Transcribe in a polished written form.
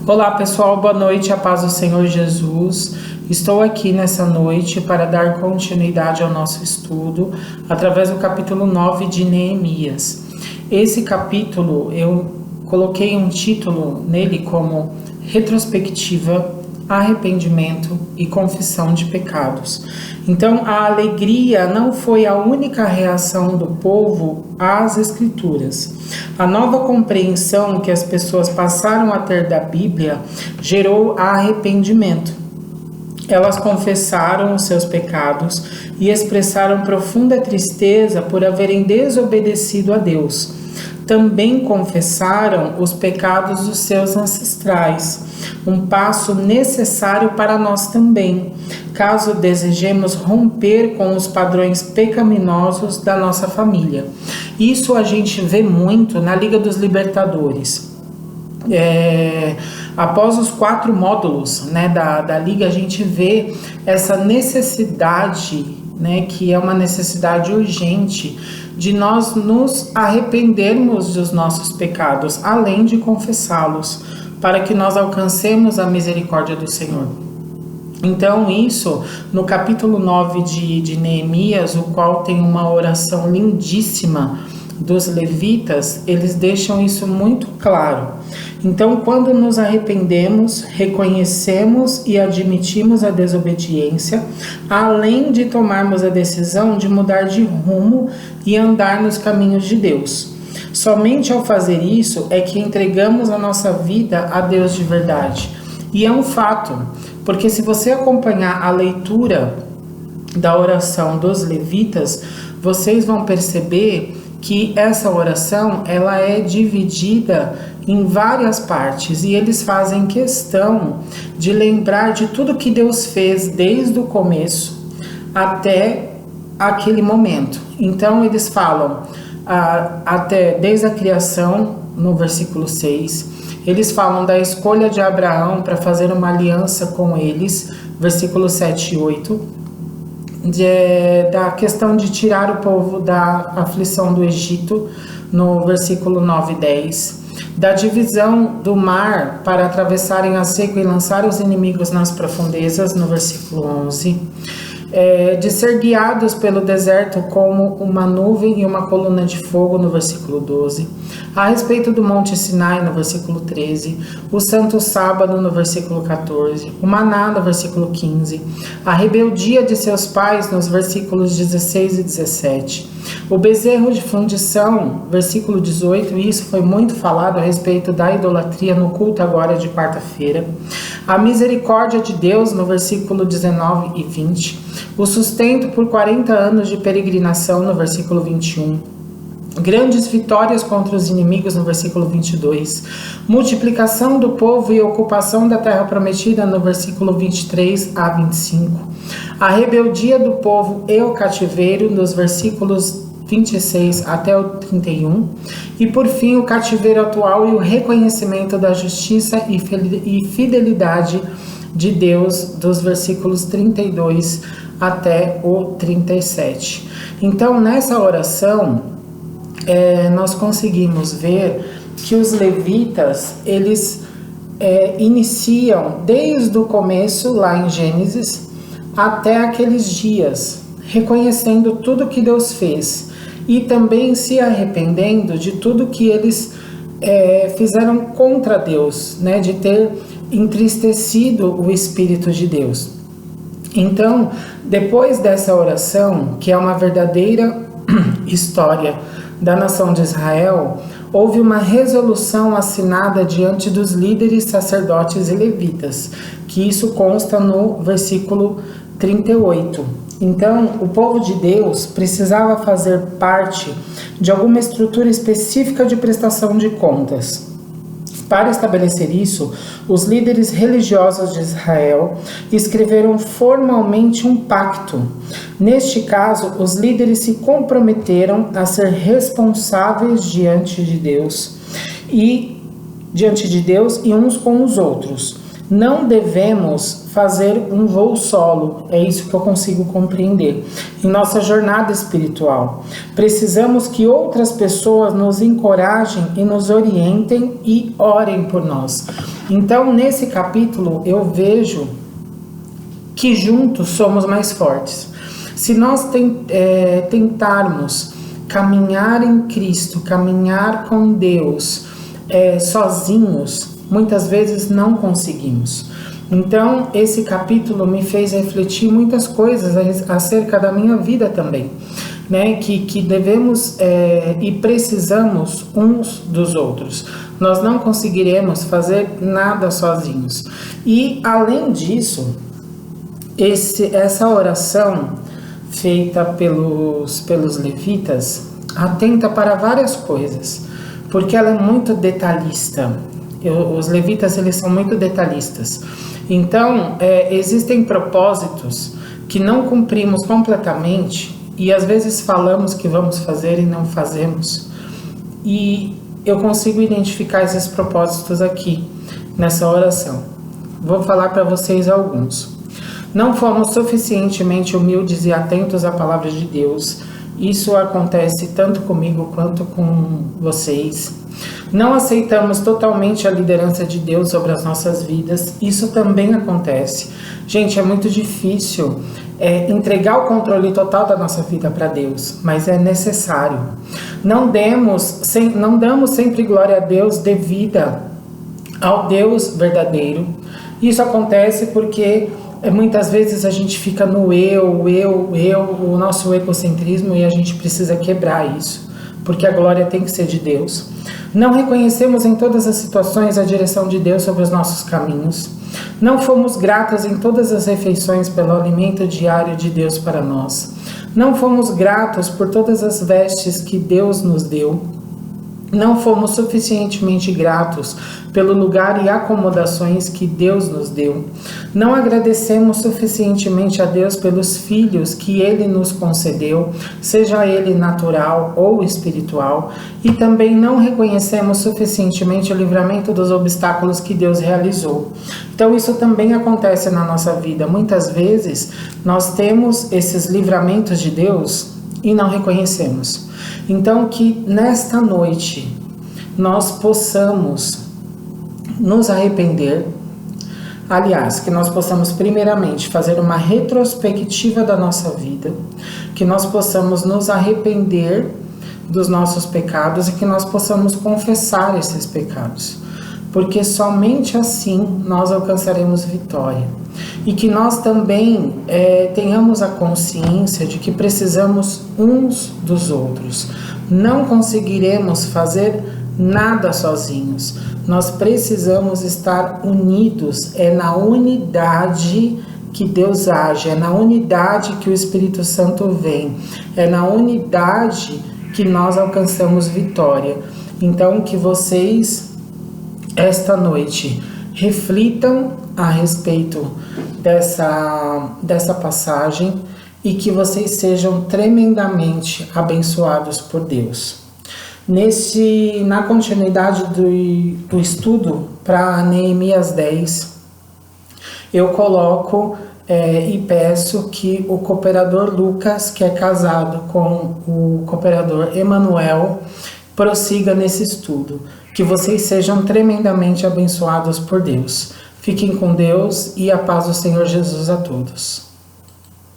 Olá pessoal, boa noite, a paz do Senhor Jesus. Estou aqui nessa noite para dar continuidade ao nosso estudo através do capítulo 9 de Neemias. Esse capítulo eu coloquei um título nele como Retrospectiva, Arrependimento e Confissão de Pecados. Então, a alegria não foi a única reação do povo às Escrituras. A nova compreensão que as pessoas passaram a ter da Bíblia gerou arrependimento. Elas confessaram os seus pecados e expressaram profunda tristeza por haverem desobedecido a Deus. Também confessaram os pecados dos seus ancestrais, um passo necessário para nós também, caso desejemos romper com os padrões pecaminosos da nossa família. Isso a gente vê muito na Liga dos Libertadores. Após os 4 módulos, da Liga, a gente vê essa necessidade, que é uma necessidade urgente, de nós nos arrependermos dos nossos pecados, além de confessá-los, para que nós alcancemos a misericórdia do Senhor. Então isso, no capítulo 9 de Neemias, o qual tem uma oração lindíssima dos levitas, eles deixam isso muito claro. Então, quando nos arrependemos, reconhecemos e admitimos a desobediência, além de tomarmos a decisão de mudar de rumo e andar nos caminhos de Deus. Somente ao fazer isso é que entregamos a nossa vida a Deus de verdade. E é um fato, porque se você acompanhar a leitura da oração dos levitas, vocês vão perceber que essa oração ela é dividida em várias partes e eles fazem questão de lembrar de tudo que Deus fez desde o começo até aquele momento. Então eles falam até desde a criação, no versículo 6, eles falam da escolha de Abraão para fazer uma aliança com eles, versículo 7 e 8, da questão de tirar o povo da aflição do Egito, no versículo 9 e 10, da divisão do mar para atravessarem a seco e lançar os inimigos nas profundezas, no versículo 11, de ser guiados pelo deserto como uma nuvem e uma coluna de fogo, no versículo 12, a respeito do Monte Sinai, no versículo 13, o Santo Sábado, no versículo 14, o Maná, no versículo 15, a rebeldia de seus pais, nos versículos 16 e 17, o bezerro de fundição, versículo 18, e isso foi muito falado a respeito da idolatria no culto agora de quarta-feira, a misericórdia de Deus, no versículo 19 e 20, o sustento por 40 anos de peregrinação, no versículo 21, grandes vitórias contra os inimigos, no versículo 22, multiplicação do povo e ocupação da terra prometida, no versículo 23 a 25, a rebeldia do povo e o cativeiro, nos versículos 26 até o 31, e por fim o cativeiro atual e o reconhecimento da justiça e fidelidade de Deus, dos versículos 32 até o 37. Então, nessa oração, nós conseguimos ver que os levitas, eles iniciam desde o começo, lá em Gênesis, até aqueles dias, reconhecendo tudo que Deus fez e também se arrependendo de tudo que eles fizeram contra Deus, de ter entristecido o Espírito de Deus. Então, depois dessa oração, que é uma verdadeira história da nação de Israel, houve uma resolução assinada diante dos líderes, sacerdotes e levitas, que isso consta no versículo 38. Então, o povo de Deus precisava fazer parte de alguma estrutura específica de prestação de contas. Para estabelecer isso, os líderes religiosos de Israel escreveram formalmente um pacto. Neste caso, os líderes se comprometeram a ser responsáveis diante de Deus e uns com os outros. Não devemos fazer um voo solo, é isso que eu consigo compreender. Em nossa jornada espiritual, precisamos que outras pessoas nos encorajem e nos orientem e orem por nós. Então, nesse capítulo, eu vejo que juntos somos mais fortes. Se nós tentarmos caminhar em Cristo, caminhar com Deus, sozinhos, muitas vezes não conseguimos. Então, esse capítulo me fez refletir muitas coisas acerca da minha vida também, né? Que devemos e precisamos uns dos outros. Nós não conseguiremos fazer nada sozinhos. E, além disso, essa oração feita pelos levitas atenta para várias coisas, porque ela é muito detalhista. Os levitas, eles são muito detalhistas. Então, existem propósitos que não cumprimos completamente e às vezes falamos que vamos fazer e não fazemos. E eu consigo identificar esses propósitos aqui, nessa oração. Vou falar para vocês alguns. Não fomos suficientemente humildes e atentos à palavra de Deus. Isso acontece tanto comigo quanto com vocês. Não aceitamos totalmente a liderança de Deus sobre as nossas vidas. Isso também acontece. Gente, é muito difícil entregar o controle total da nossa vida para Deus, mas é necessário. Não damos sempre glória a Deus devida ao Deus verdadeiro. Isso acontece porque muitas vezes a gente fica no o nosso egocentrismo, e a gente precisa quebrar isso, porque a glória tem que ser de Deus. Não reconhecemos em todas as situações a direção de Deus sobre os nossos caminhos. Não fomos gratas em todas as refeições pelo alimento diário de Deus para nós. Não fomos gratos por todas as vestes que Deus nos deu. Não fomos suficientemente gratos pelo lugar e acomodações que Deus nos deu. Não agradecemos suficientemente a Deus pelos filhos que Ele nos concedeu, seja ele natural ou espiritual, e também não reconhecemos suficientemente o livramento dos obstáculos que Deus realizou. Então isso também acontece na nossa vida. Muitas vezes nós temos esses livramentos de Deus e não reconhecemos. Então, que nesta noite nós possamos nos arrepender. Aliás, que nós possamos primeiramente fazer uma retrospectiva da nossa vida, que nós possamos nos arrepender dos nossos pecados e que nós possamos confessar esses pecados, porque somente assim nós alcançaremos vitória. E que nós também tenhamos a consciência de que precisamos uns dos outros. Não conseguiremos fazer nada sozinhos. Nós precisamos estar unidos. É na unidade que Deus age, é na unidade que o Espírito Santo vem, é na unidade que nós alcançamos vitória. Então, que vocês, esta noite, reflitam a respeito dessa passagem e que vocês sejam tremendamente abençoados por Deus. Na continuidade do estudo para Neemias 10, eu coloco e peço que o cooperador Lucas, que é casado com o cooperador Emanuel, prossiga nesse estudo. Que vocês sejam tremendamente abençoados por Deus. Fiquem com Deus e a paz do Senhor Jesus a todos.